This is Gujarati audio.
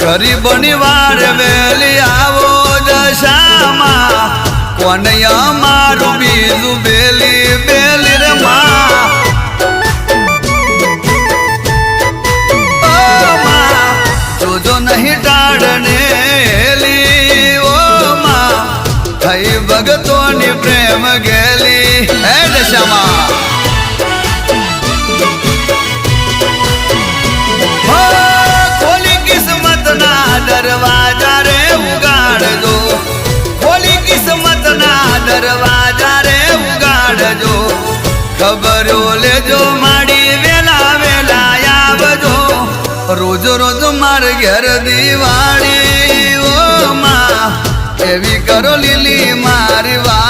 ગરીબની વાર વેલી આવો દશામાં કોને અમારું બીજું બેલી બેલી રે માં જોજો નહીં ટાળનેલી ઓ માં થઈ ભગતોની પ્રેમ ગેલી હે દશામાં દરવાજા રે ઉગાડજો ખોલી કિસ્મત ના દરવાજા રે ઉગાડજો ખબરો લેજો માડી વેલા વેલા આવજો રોજ રોજ માર ઘેર દિવાળી ઓ માં એવી કરો લીલી મારી વાત